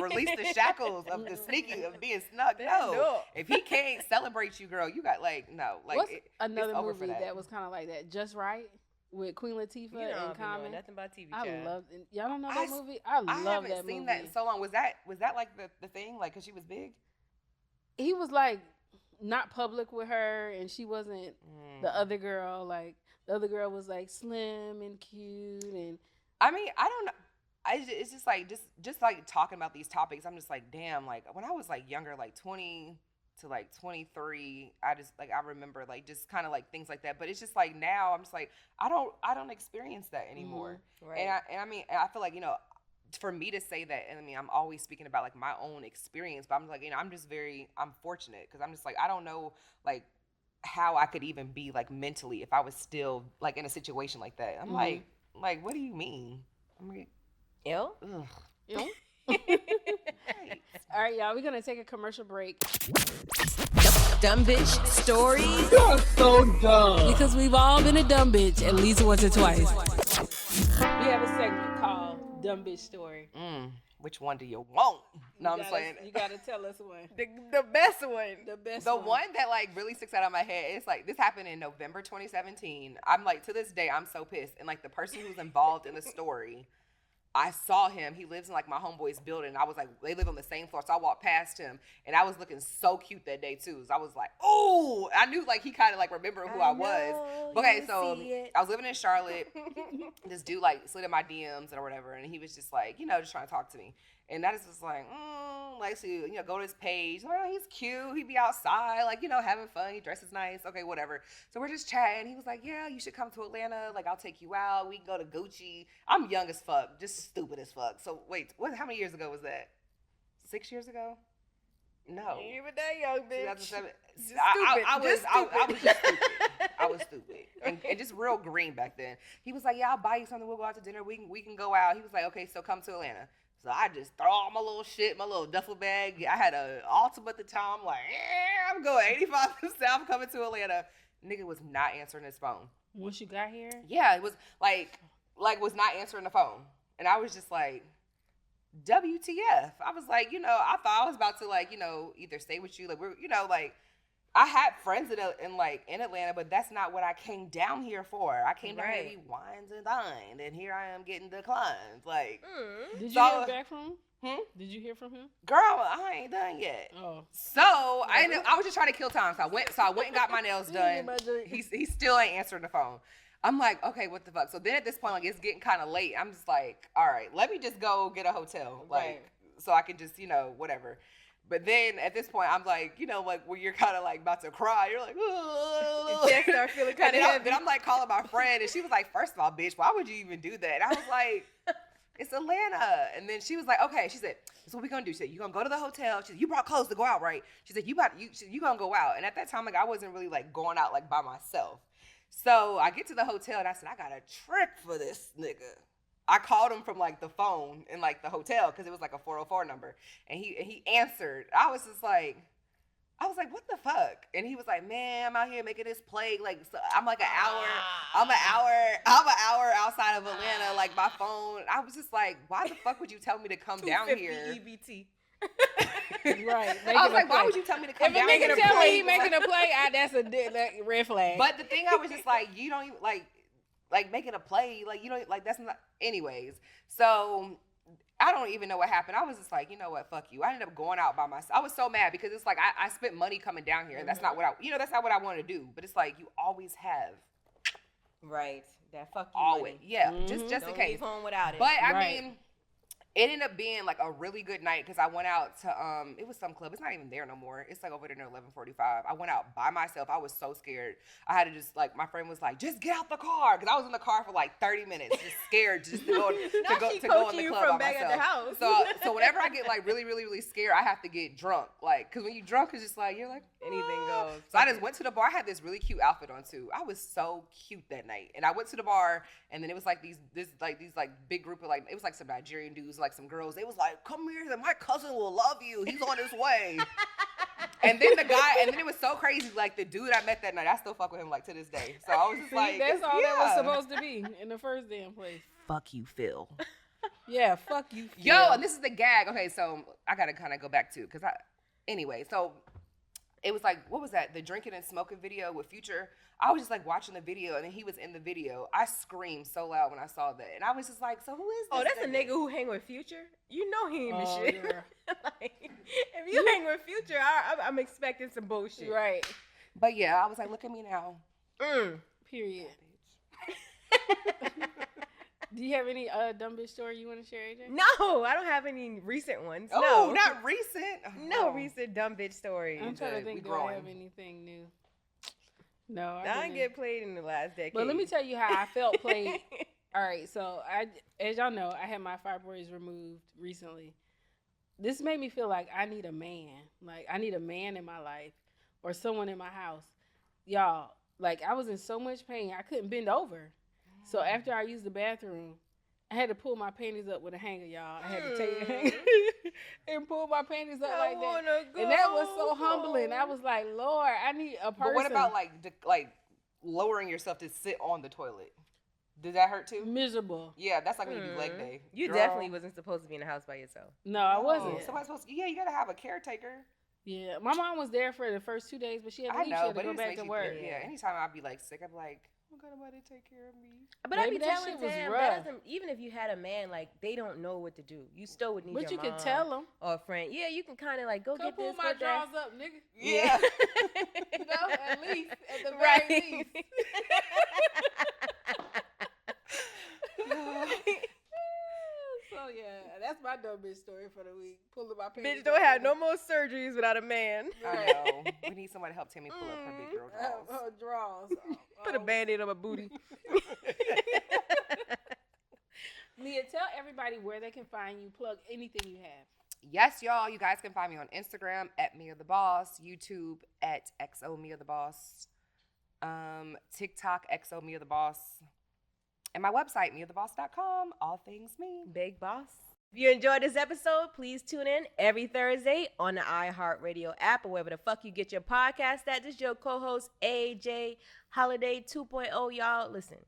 Release the shackles of the sneaky, of being snug. Stand No. up. If he can't celebrate you, girl, you got like, no. Like, What's it's another over for movie that. that was kind of like that? Just Right with Queen Latifah You don't and be knowing Common. nothing about TV. I child. love it. Y'all don't know I that s- movie? I love haven't that seen movie. that in so long. Was that like the thing? Like, cause she was big? He was like not public with her, and she wasn't the other girl. Like the other girl was like slim and cute, and I mean, I don't know. It's just like just like talking about these topics. I'm just like, damn. Like when I was like younger, like 20 to like 23, I remember like just kind of like things like that. But it's just like now I'm just like I don't experience that anymore. Right. And I mean I feel like, you know, for me to say that, and I mean, I'm always speaking about like my own experience, but I'm like, I'm fortunate because I'm just like, I don't know, like, how I could even be like mentally if I was still like in a situation like that. I'm like, what do you mean? I'm like, Ill? ugh. All right, y'all, we're gonna take a commercial break. Dumb bitch stories. You're so dumb. Because we've all been a dumb bitch at least once or twice. We have a segment called Dumb Bitch Story. Which one do you want? No, I'm saying. You gotta tell us one. The best one. The best The one. one that like really sticks out of my head, it's like this happened in November 2017. I'm like, to this day, I'm so pissed. And like the person who's involved in the story, I saw him. He lives in like my homeboy's building. I was like, they live on the same floor. So I walked past him and I was looking so cute that day too. So I was like, oh, I knew like he kind of like remembered who I was. Okay, so I was living in Charlotte. This dude like slid in my DMs or whatever. And he was just like, just trying to talk to me. And that is just like, like, so, go to his page. Like, oh, he's cute. He be outside, like, having fun. He dresses nice. Okay, whatever. So we're just chatting. He was like, yeah, you should come to Atlanta. Like, I'll take you out. We can go to Gucci. I'm young as fuck. Just stupid as fuck. So, wait, how many years ago was that? 6 years ago? No. You ain't even that young, bitch. 2007. Just I was stupid. just stupid. I was stupid. And just real green back then. He was like, yeah, I'll buy you something. We'll go out to dinner. We can go out. He was like, okay, so come to Atlanta. So I just throw all my little shit, my little duffel bag. I had an Altima at the time. I'm like, I'm going 85 I'm coming to Atlanta. Nigga was not answering his phone. Once you got here? Yeah, it was like was not answering the phone. And I was just like, WTF. I was like, I thought I was about to like, either stay with you. Like, we're, like, I had friends in Atlanta, but that's not what I came down here for. I came down here to be wines and dined, and here I am getting declined. Like, did you hear back from him? Did you hear from him? Girl, I ain't done yet. Oh, so I was just trying to kill time. So I went and got my nails done. He still ain't answering the phone. I'm like, okay, what the fuck? So then at this point, like, it's getting kind of late. I'm just like, all right, let me just go get a hotel, like, so I can just, whatever. But then at this point, I'm like, like when you're kind of like about to cry, you're like, oh. Your chest start feeling kind of heavy. Then I'm like calling my friend, and she was like, first of all, bitch, why would you even do that? And I was like, it's Atlanta. And then she was like, okay. She said, that's what we gonna do. She said, you gonna go to the hotel. She said, you brought clothes to go out, right? She said, you gonna go out. And at that time, like, I wasn't really like going out like by myself. So I get to the hotel, and I said, I got a trick for this nigga. I called him from like the phone in like the hotel because it was like a 404 number, and he answered. I was like, what the fuck? And he was like, man, I'm out here making this play. Like, so I'm like I'm an hour outside of Atlanta. Like, my phone. I was just like, why the fuck would you tell me to come down here? EBT. Right. I was like, why would you tell me to come down here? If a nigga tell me he making a play, that's a red flag. But the thing, I was just like, you don't even like making a play, like, like, that's not, anyways. So I don't even know what happened. I was just like, you know what, fuck you. I ended up going out by myself. I was so mad because it's like, I spent money coming down here, and that's not what that's not what I want to do. But it's like, you always have. Right. That fuck you Always. money. Yeah. Just Don't in case. leave home without it. But I mean, it ended up being like a really good night because I went out to it was some club. It's not even there no more. It's like over there near 1145. I went out by myself. I was so scared. I had to just like, my friend was like, just get out the car, because I was in the car for like 30 minutes, just scared just to go in the club by myself. At the house. So whenever I get like really, really, really scared, I have to get drunk. Like, because when you drunk, it's just like, you're like, anything goes. So I just went to the bar. I had this really cute outfit on too. I was so cute that night. And I went to the bar, and then it was like these big group of like, it was like some Nigerian dudes, like some girls. They was like, come here, my cousin will love you. He's on his way. And then it was so crazy. Like, the dude I met that night, I still fuck with him like to this day. So I was just like, that's all that was supposed to be in the first damn place. Fuck you, Phil. Yeah, fuck you, Phil. Yo, and this is the gag. Okay, so I gotta kind of go back to, anyway, so it was like, what was that? The drinking and smoking video with Future. I was just like watching the video, and then he was in the video. I screamed so loud when I saw that, and I was just like, so who is this? Oh, that's a nigga who hang with Future? You know he ain't the shit. Yeah. Like, if you hang with Future, I'm expecting some bullshit. Right. But yeah, I was like, look at me now. Period. Do you have any dumb bitch story you want to share, AJ? No, I don't have any recent ones. Oh, no. not recent. No recent dumb bitch stories. I'm trying to think, do I have anything new? No, I didn't get played in the last decade. But let me tell you how I felt played All right, so as y'all know, I had my fibroids removed recently. This made me feel like I need a man. Like, I need a man in my life or someone in my house. Y'all, like, I was in so much pain, I couldn't bend over. So after I used the bathroom, I had to pull my panties up with a hanger, y'all. I had to take a hanger and pull my panties up like that. And that was so humbling. I was like, Lord, I need a person. But what about like lowering yourself to sit on the toilet? Did that hurt too? Miserable. Yeah, that's like when you do leg day. You Girl. definitely wasn't supposed to be in the house by yourself. No, I wasn't. Somebody's supposed to, you gotta have a caretaker. Yeah, my mom was there for the first 2 days, but she had to leave. She had to go back to work. Yeah, anytime I'd be like sick, I'd be like, oh God, nobody take care of me. But Maybe I be that telling shit was them, rough. even if you had a man, like, they don't know what to do. You still would need But your you mom could tell them. or a friend. Yeah, you can kind of like, go Come get pull this, my get that. drawers up, nigga. Yeah. You know, at least, at the very Right. least. So yeah, that's my dumb bitch story for the week. Pulling my pants. Bitch, don't have no more surgeries without a man. I know. We need somebody to help Tammy pull up her big girl drawers. Her drawers. Put a Band-Aid on my booty. Mia, tell everybody where they can find you. Plug anything you have. Yes, y'all. You guys can find me on Instagram at Mia the Boss, YouTube at XO Mia the Boss, TikTok XO Mia the Boss, and my website miatheboss.com. All things me. Big boss. If you enjoyed this episode, please tune in every Thursday on the iHeartRadio app or wherever the fuck you get your podcast at. This is your co-host, AJ Holiday 2.0. Y'all, listen.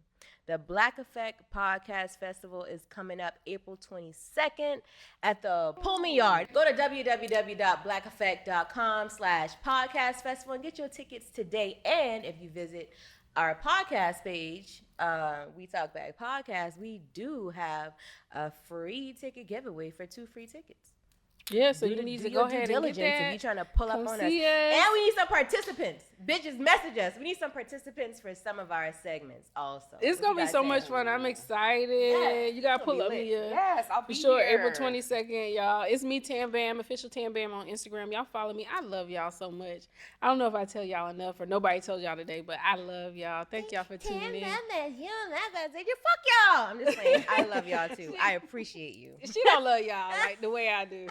The Black Effect Podcast Festival is coming up April 22nd at the Pullman Yard. Go to www.blackeffect.com/podcast festival and get your tickets today. And if you visit our podcast page, We Talk Back Podcast, we do have a free ticket giveaway for 2 free tickets. Yeah, so you need to go ahead and get that. If you're trying to pull up Come on us. see us. And we need some participants. Bitches, message us. We need some participants for some of our segments also. It's What going to you be so guys much think? fun. I'm excited. Yes, You got to it's gonna pull up be lit. Mia. Yes, I'll be For sure, here. April 22nd, y'all. It's me, Tam Bam, official Tam Bam on Instagram. Y'all follow me. I love y'all so much. I don't know if I tell y'all enough or nobody told y'all today, but I love y'all. Thank y'all for tuning in. You fuck y'all. I'm just saying, I love y'all too. I appreciate you. She don't love y'all like the way I do.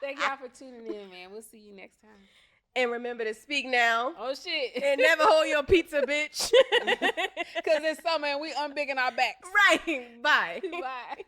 Thank y'all for tuning in, man. We'll see you next time. And remember to speak now. Oh, shit. And never hold your pizza, bitch. Because it's summer and we unbigging our backs. Right. Bye. Bye.